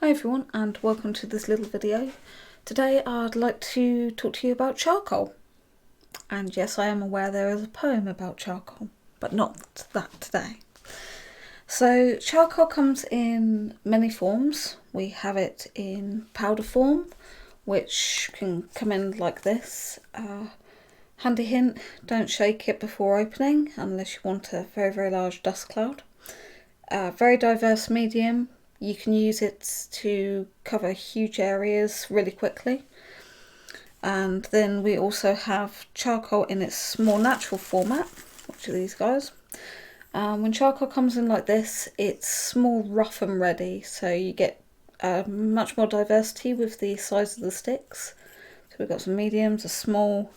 Hi everyone and welcome to this little video. Today I'd like to talk to you about charcoal. And yes, I am aware there is a poem about charcoal, but not that today. So charcoal comes in many forms. We have it in powder form, which can come in like this. Handy hint, don't shake it before opening unless you want a very, very large dust cloud. Very diverse medium. You can use it to cover huge areas really quickly. And then we also have charcoal in its more natural format, which are these guys. When charcoal comes in like this, it's more rough and ready, so you get much more diversity with the size of the sticks. So we've got some mediums, a small,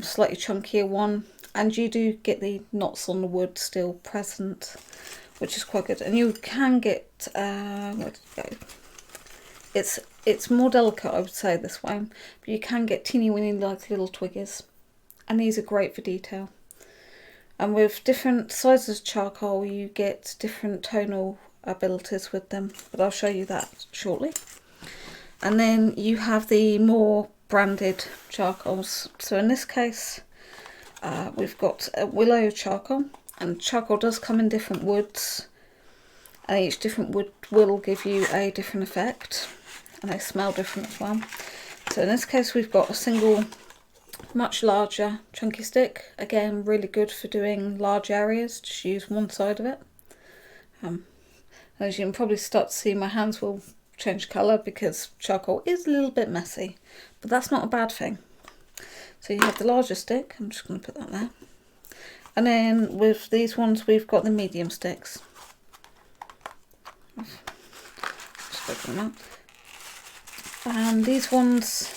slightly chunkier one, and you do get the knots on the wood still present, which is quite good. And you can get, where did it go? It's more delicate, I would say, this way, but you can get teeny weeny like little twiggies, and these are great for detail. And with different sizes of charcoal, you get different tonal abilities with them, but I'll show you that shortly. And then you have the more branded charcoals. So in this case, we've got a willow charcoal, and charcoal does come in different woods, and each different wood will give you a different effect, and they smell different as well. So in this case, we've got a single, much larger chunky stick. Again, really good for doing large areas. Just use one side of it. As you can probably start to see, my hands will change colour because charcoal is a little bit messy, but that's not a bad thing. So you have the larger stick. I'm just going to put that there. And then with these ones, we've got the medium sticks. Just open them out. And these ones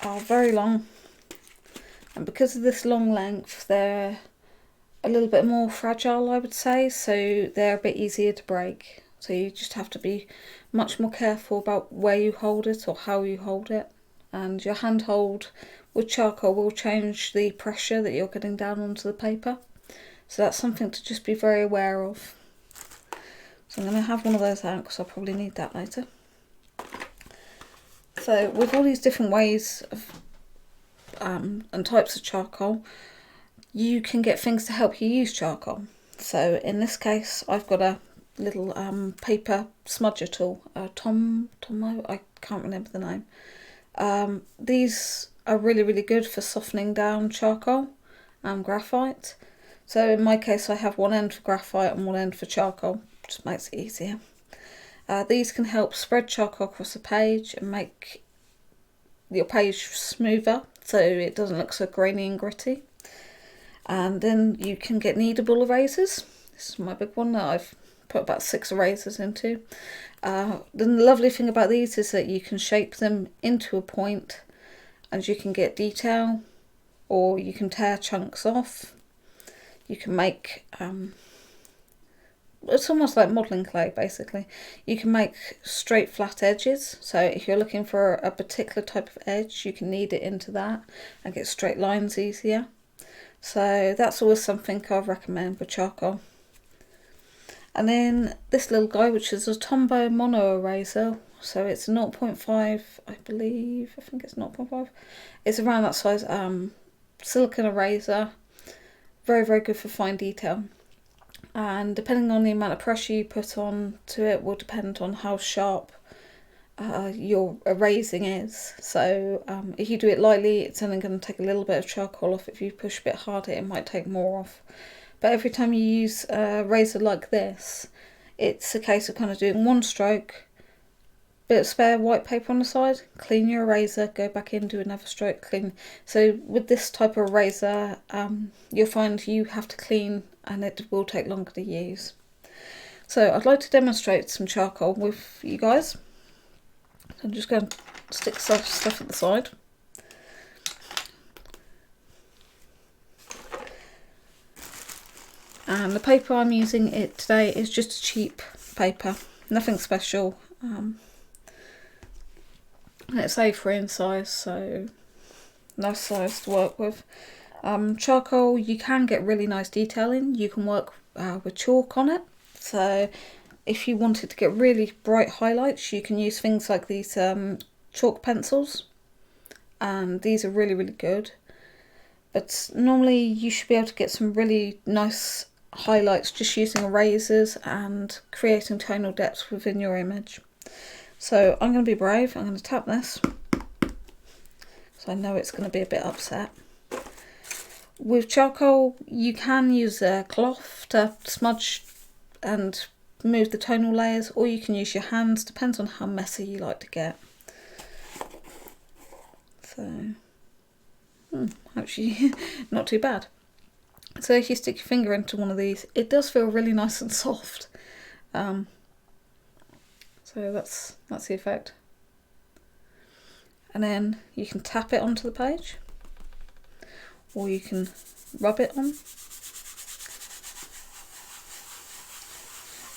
are very long, and because of this long length, they're a little bit more fragile, I would say, so they're a bit easier to break. So you just have to be much more careful about where you hold it or how you hold it. And your hand hold with charcoal will change the pressure that you're getting down onto the paper. So that's something to just be very aware of. So I'm going to have one of those out because I'll probably need that later. So with all these different ways of and types of charcoal, you can get things to help you use charcoal. So in this case, I've got a little paper smudger tool, Tomo, I can't remember the name. These are really, really good for softening down charcoal and graphite. So in my case, I have one end for graphite and one end for charcoal. Just makes it easier. These can help spread charcoal across a page and make your page smoother, so it doesn't look so grainy and gritty. And then you can get kneadable erasers. This is my big one that I've put about 6 erasers into. The lovely thing about these is that you can shape them into a point, and you can get detail, or you can tear chunks off. You can make it's almost like modelling clay, basically. You can make straight flat edges, so if you're looking for a particular type of edge, you can knead it into that and get straight lines easier. So that's always something I recommend with charcoal. And then this little guy, which is a Tombow mono eraser, so it's 0.5, I believe, I think it's 0.5. It's around that size, silicone eraser, very, very good for fine detail. And depending on the amount of pressure you put on to it will depend on how sharp your erasing is. So if you do it lightly, it's only going to take a little bit of charcoal off. If you push a bit harder, it might take more off. But every time you use a razor like this, it's a case of kind of doing one stroke, bit of spare white paper on the side, clean your eraser, go back in, do another stroke, clean. So with this type of eraser, you'll find you have to clean and it will take longer to use. So I'd like to demonstrate some charcoal with you guys. I'm just going to stick some stuff at the side. And the paper I'm using today is just a cheap paper, nothing special. And it's A3 in size, so nice size to work with. Charcoal, you can get really nice detailing. You can work with chalk on it. So if you wanted to get really bright highlights, you can use things like these chalk pencils. And these are really, really good. But normally you should be able to get some really nice highlights just using erasers and creating tonal depths within your image. So I'm going to be brave. I'm going to tap this. So I know it's going to be a bit upset. With charcoal, you can use a cloth to smudge and move the tonal layers, or you can use your hands, depends on how messy you like to get. So, actually, not too bad. So if you stick your finger into one of these, it does feel really nice and soft. So that's the effect. And then you can tap it onto the page, or you can rub it on.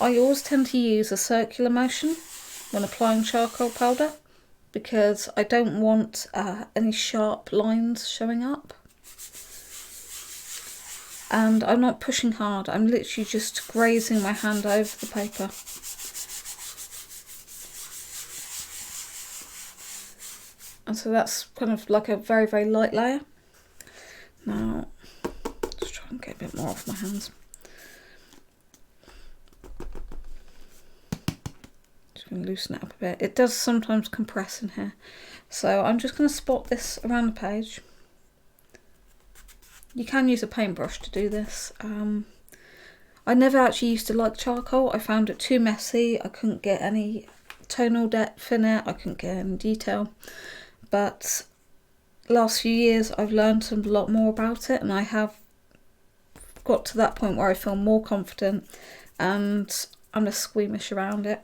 I always tend to use a circular motion when applying charcoal powder because I don't want any sharp lines showing up. And I'm not pushing hard, I'm literally just grazing my hand over the paper. And so that's kind of like a very, very light layer. Now, let's try and get a bit more off my hands. Just going to loosen it up a bit. It does sometimes compress in here. So I'm just going to spot this around the page. You can use a paintbrush to do this. I never actually used to like charcoal. I found it too messy. I couldn't get any tonal depth in it. I couldn't get any detail. But last few years I've learned a lot more about it, and I have got to that point where I feel more confident and I'm less squeamish around it.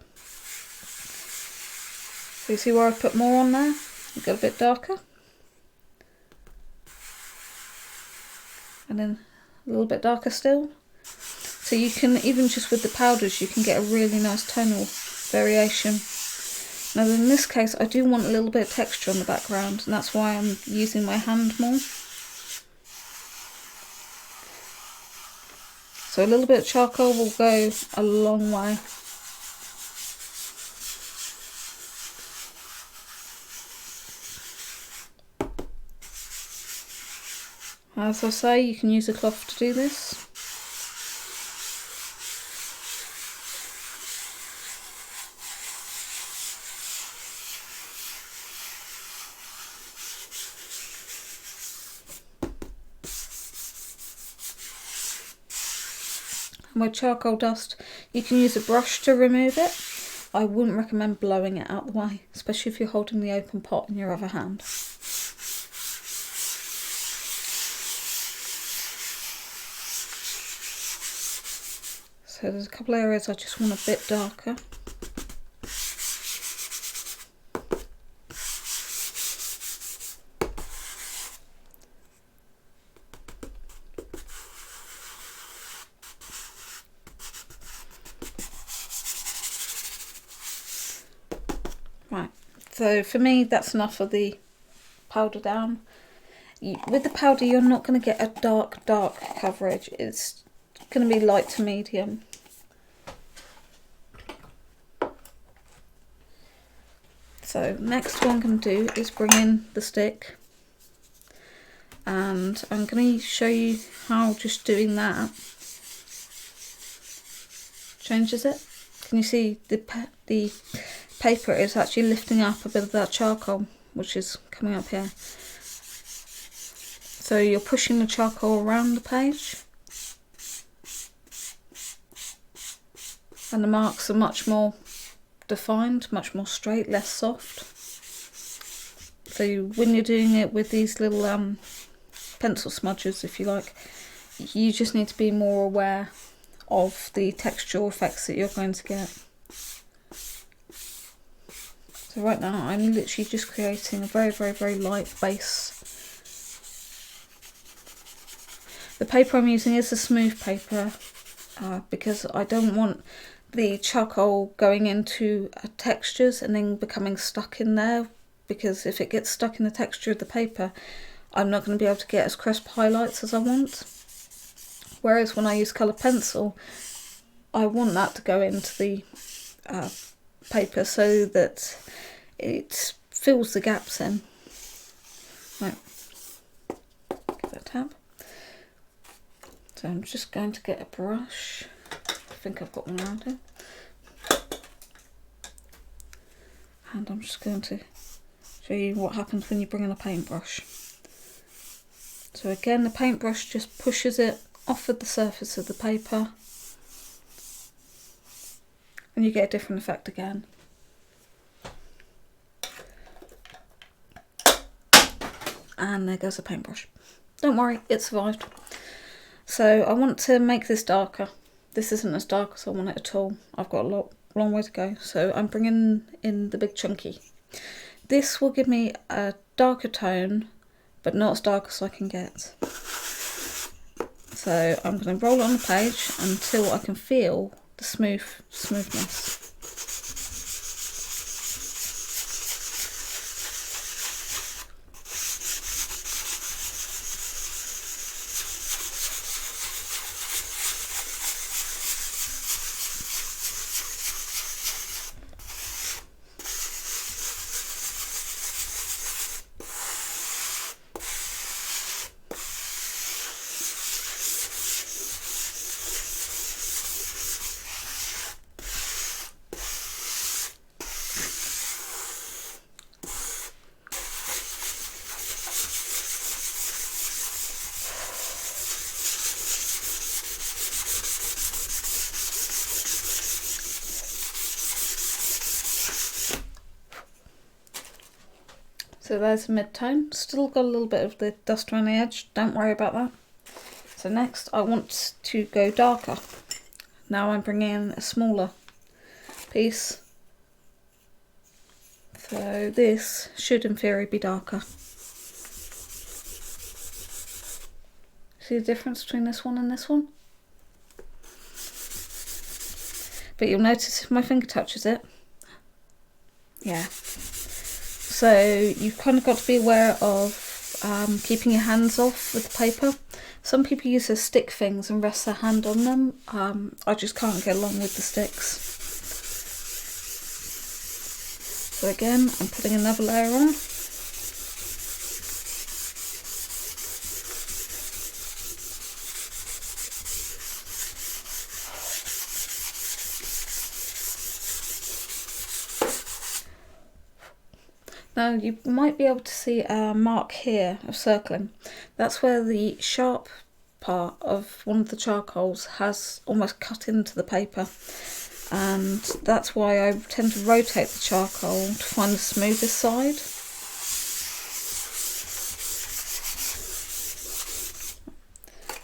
So you see where I put more on there? It got a bit darker. And then a little bit darker still. So you can, even just with the powders, you can get a really nice tonal variation. Now in this case I do want a little bit of texture on the background, and that's why I'm using my hand more. So a little bit of charcoal will go a long way. As I say, you can use a cloth to do this. And with charcoal dust, you can use a brush to remove it. I wouldn't recommend blowing it out the way, especially if you're holding the open pot in your other hand. So there's a couple of areas I just want a bit darker. Right, so for me that's enough of the powder down. With the powder you're not going to get a dark coverage, it's going to be light to medium. So next what I'm going to do is bring in the stick, and I'm going to show you how just doing that changes it. Can you see the paper is actually lifting up a bit of that charcoal, which is coming up here. So you're pushing the charcoal around the page, and the marks are much more defined, much more straight, less soft. So when you're doing it with these little pencil smudges, if you like, you just need to be more aware of the textural effects that you're going to get. So right now I'm literally just creating a very, very, very light base. The paper I'm using is a smooth paper because I don't want the charcoal going into textures and then becoming stuck in there, because if it gets stuck in the texture of the paper, I'm not going to be able to get as crisp highlights as I want. Whereas when I use colour pencil, I want that to go into the paper so that it fills the gaps in. Right, give it a tap. So I'm just going to get a brush. I think I've got one around here. And I'm just going to show you what happens when you bring in a paintbrush. So again, the paintbrush just pushes it off of the surface of the paper, and you get a different effect again. And there goes the paintbrush. Don't worry, it survived. So I want to make this darker. This isn't as dark as I want it at all. I've got a long way to go. So I'm bringing in the big chunky. This will give me a darker tone, but not as dark as I can get. So I'm going to roll it on the page until I can feel the smoothness. So there's a mid-tone. Still got a little bit of the dust around the edge. Don't worry about that. So next I want to go darker. Now I'm bringing in a smaller piece. So this should in theory be darker. See the difference between this one and this one? But you'll notice if my finger touches it. Yeah. So you've kind of got to be aware of keeping your hands off with the paper. Some people use their stick things and rest their hand on them. I just can't get along with the sticks. So again, I'm putting another layer on. Now you might be able to see a mark here of circling. That's where the sharp part of one of the charcoals has almost cut into the paper, and that's why I tend to rotate the charcoal to find the smoothest side.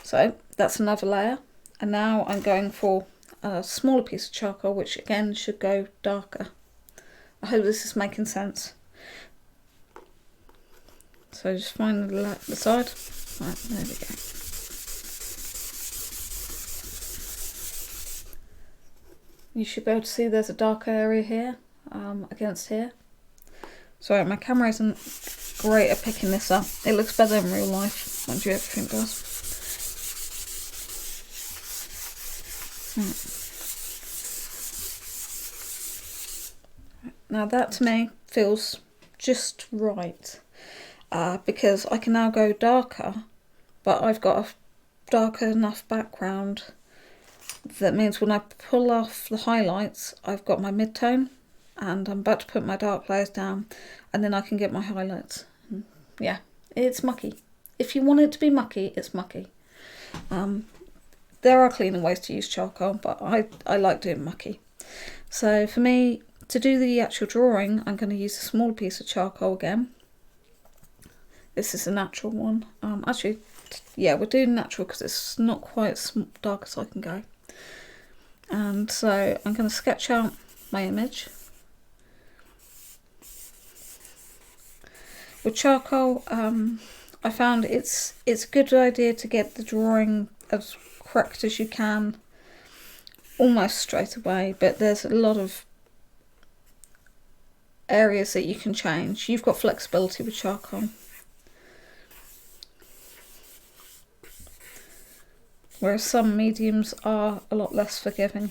So that's another layer, and now I'm going for a smaller piece of charcoal, which again should go darker. I hope this is making sense. So just find the side. Right, there we go. You should be able to see there's a darker area here against here. Sorry, my camera isn't great at picking this up. It looks better in real life, mind you, everything does. Now that to me feels just right. Because I can now go darker, but I've got a darker enough background that means when I pull off the highlights, I've got my mid-tone, and I'm about to put my dark layers down, and then I can get my highlights. Yeah, it's mucky. If you want it to be mucky, it's mucky. There are cleaner ways to use charcoal, but I like doing mucky. So for me, to do the actual drawing, I'm going to use a smaller piece of charcoal again. This is a natural one. Actually, yeah, we're doing natural because it's not quite as dark as I can go. And so I'm going to sketch out my image. With charcoal, I found it's a good idea to get the drawing as correct as you can almost straight away, but there's a lot of areas that you can change. You've got flexibility with charcoal. whereas some mediums are a lot less forgiving.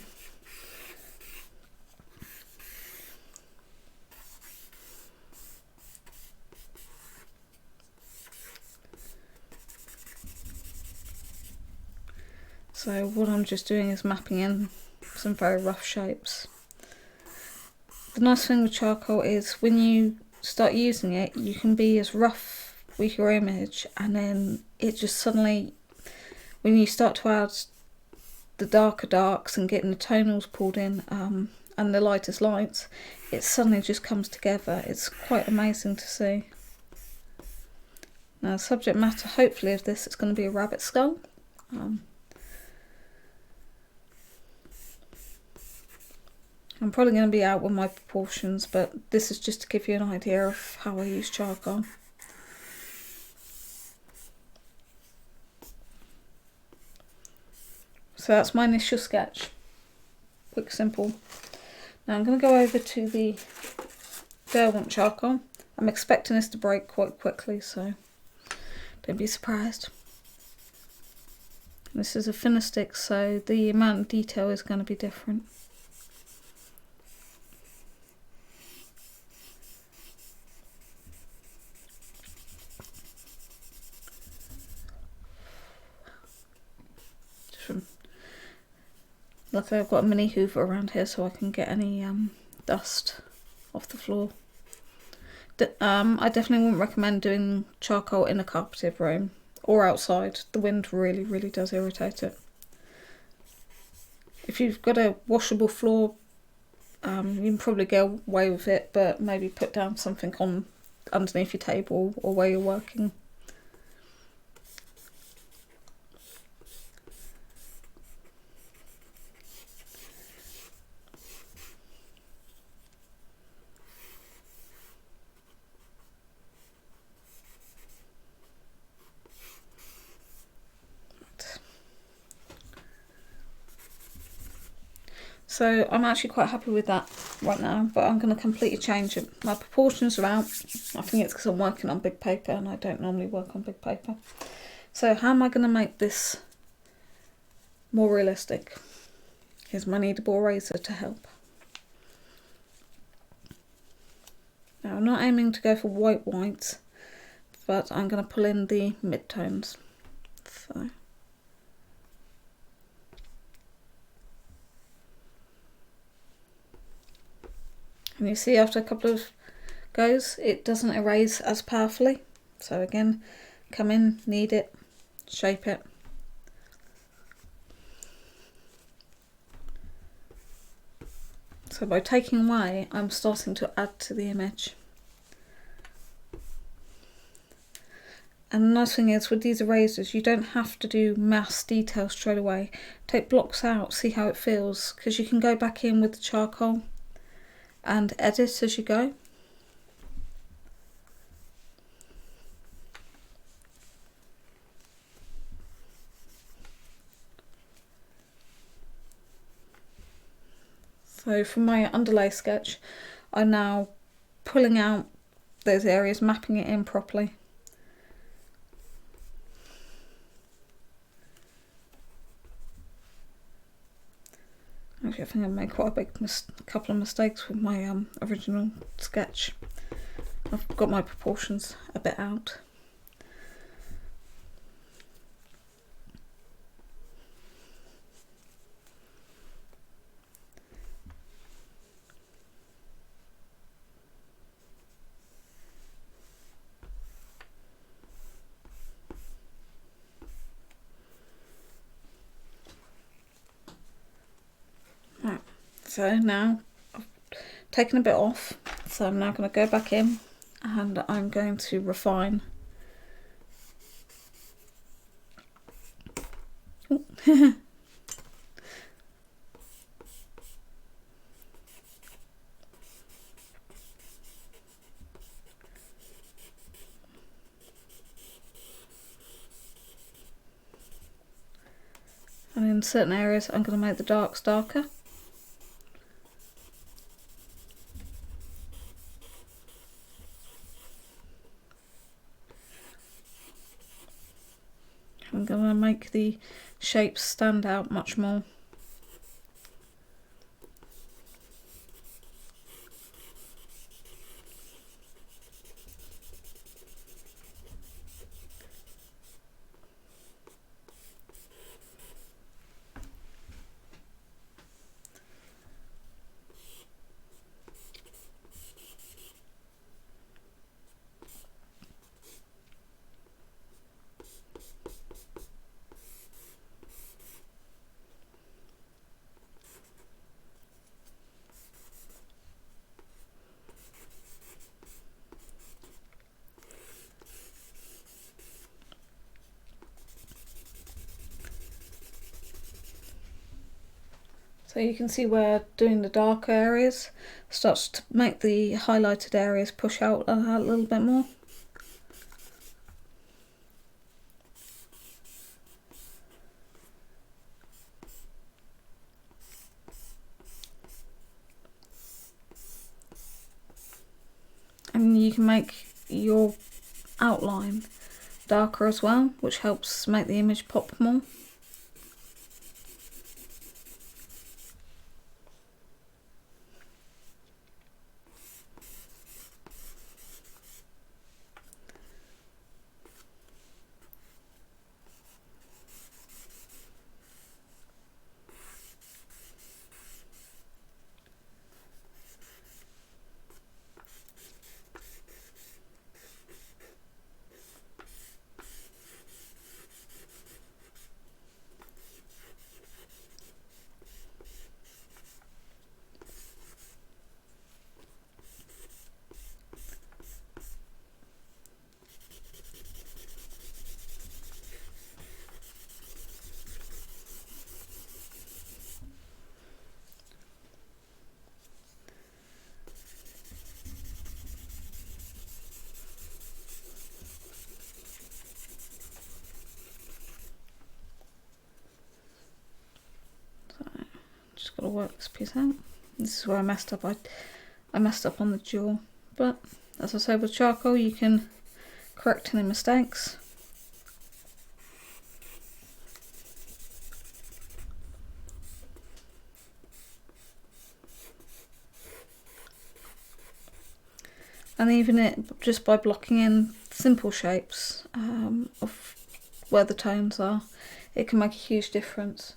So what I'm just doing is mapping in some very rough shapes. The nice thing with charcoal is when you start using it, you can be as rough with your image, and then it just suddenly, when you start to add the darker darks and getting the tonals pulled in and the lightest lights, it suddenly just comes together. It's quite amazing to see. Now, the subject matter hopefully of this is going to be a rabbit skull. I'm probably going to be out with my proportions, but this is just to give you an idea of how I use charcoal. So that's my initial sketch. Quick, simple. Now I'm going to go over to the Derwent charcoal. I'm expecting this to break quite quickly, so don't be surprised. This is a thinner stick, so the amount of detail is going to be different. Luckily I've got a mini hoover around here so I can get any dust off the floor. I definitely wouldn't recommend doing charcoal in a carpeted room or outside. The wind really, really does irritate it. If you've got a washable floor, you can probably get away with it, but maybe put down something on underneath your table or where you're working. So I'm actually quite happy with that right now, but I'm going to completely change it. My proportions are out. I think it's because I'm working on big paper and I don't normally work on big paper. So how am I going to make this more realistic? Here's my kneadable eraser to help. Now I'm not aiming to go for white, but I'm going to pull in the mid-tones. So. And you see after a couple of goes, it doesn't erase as powerfully. So again, come in, knead it, shape it. So by taking away, I'm starting to add to the image. And the nice thing is with these erasers, you don't have to do mass detail straight away. Take blocks out, see how it feels, because you can go back in with the charcoal and edit as you go. So from my underlay sketch, I'm now pulling out those areas, mapping it in properly. Actually, I think I made quite a big couple of mistakes with my original sketch. I've got my proportions a bit out. Right, so now I've taken a bit off, so I'm now going to go back in and I'm going to refine. And in certain areas I'm going to make the darks darker. I'm going to make the shapes stand out much more. So you can see where doing the dark areas starts to make the highlighted areas push out a little bit more. And you can make your outline darker as well, which helps make the image pop more. Just got to work this piece out. This is where I messed up. I messed up on the jaw, but as I said, with charcoal you can correct any mistakes. And even it just by blocking in simple shapes of where the tones are, it can make a huge difference.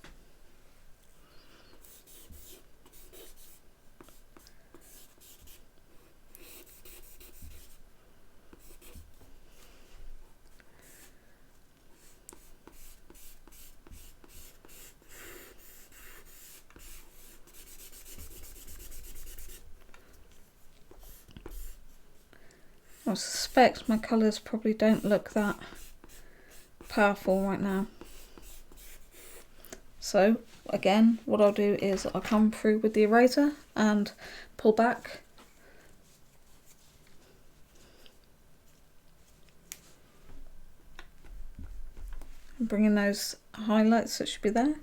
I suspect my colours probably don't look that powerful right now. So again, what I'll do is I'll come through with the eraser and pull back. And bring in those highlights that should be there.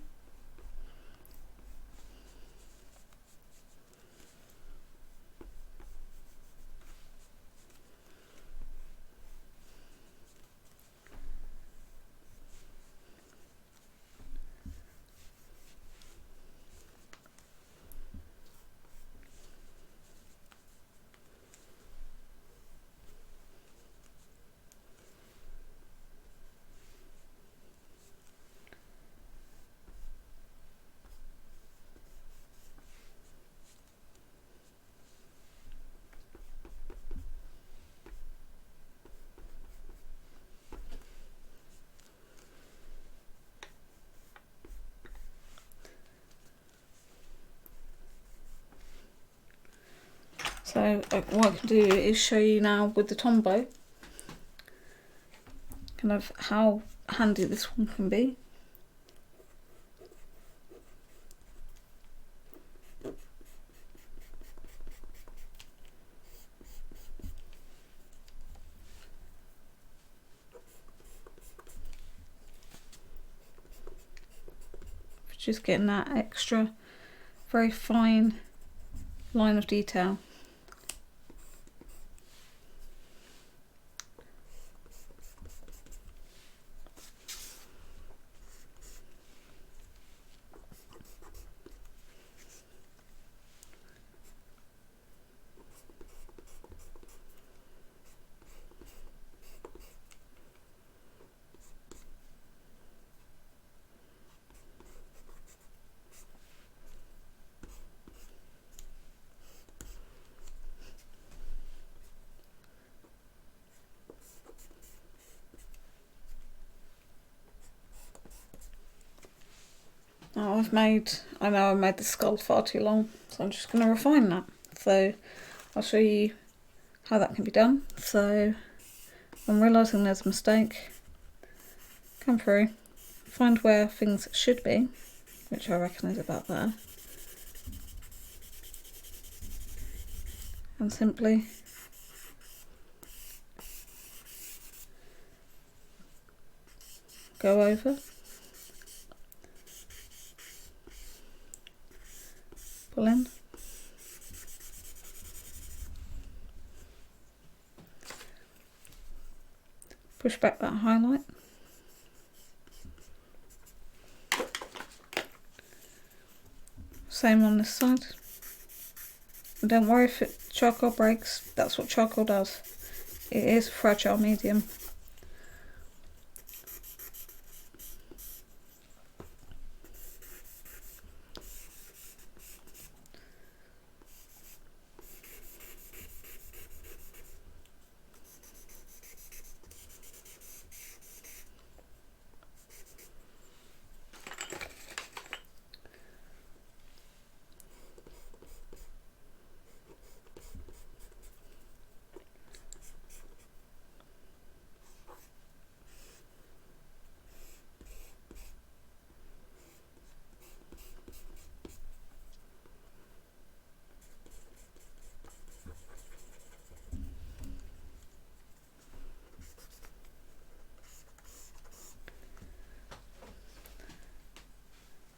So what I can do is show you now with the Tombow kind of how handy this one can be. Just getting that extra very fine line of detail. Now I know I made the skull far too long, so I'm just going to refine that. So I'll show you how that can be done. So I'm realising there's a mistake. Come through, find where things should be, which I reckon is about there. And simply go over, pull in, push back that highlight, same on this side. And don't worry if charcoal breaks, that's what charcoal does. It is a fragile medium.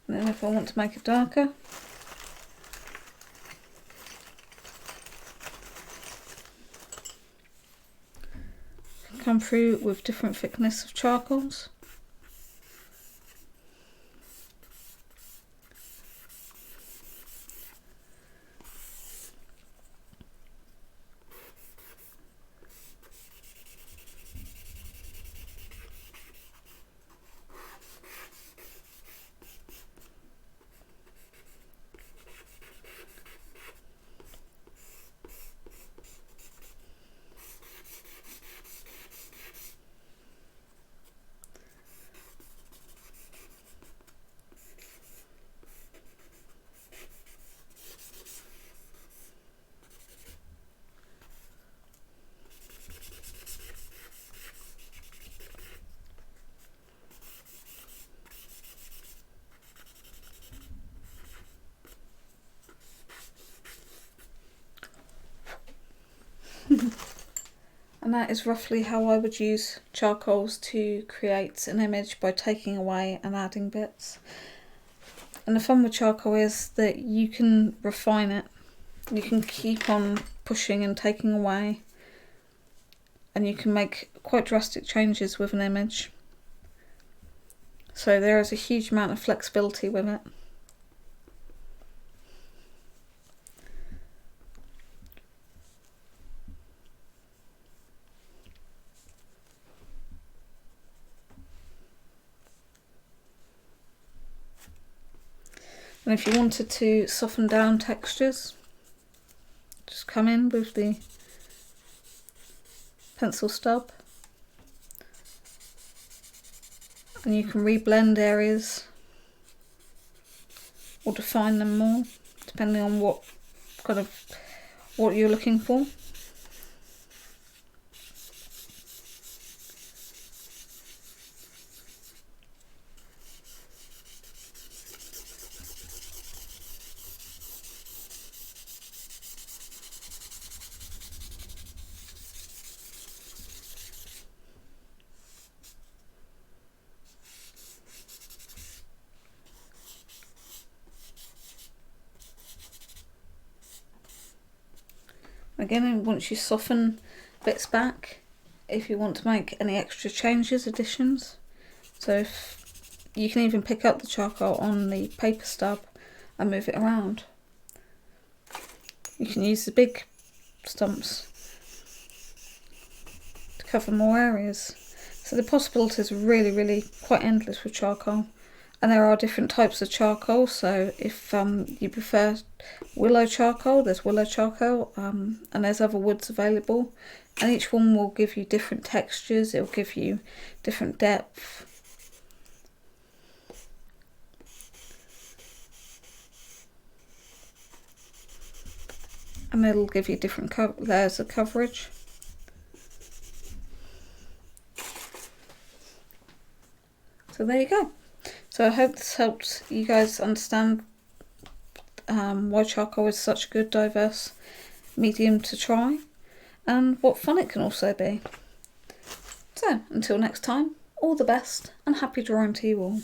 And then if I want to make it darker, come through with different thickness of charcoals. And that is roughly how I would use charcoals to create an image, by taking away and adding bits. And the fun with charcoal is that you can refine it. You can keep on pushing and taking away, and you can make quite drastic changes with an image. So there is a huge amount of flexibility with it. And if you wanted to soften down textures, just come in with the pencil stub, and you can reblend areas or define them more, depending on what you're looking for. Again, once you soften bits back, if you want to make any extra changes, additions, so if you can even pick up the charcoal on the paper stub and move it around. You can use the big stumps to cover more areas. So the possibilities are really quite endless with charcoal. And there are different types of charcoal, so if you prefer willow charcoal, there's willow charcoal, and there's other woods available, and each one will give you different textures, it'll give you different depth. and it'll give you different layers of coverage. So there you go. So I hope this helped you guys understand why charcoal is such a good diverse medium to try and what fun it can also be. So until next time, all the best and happy drawing to you all.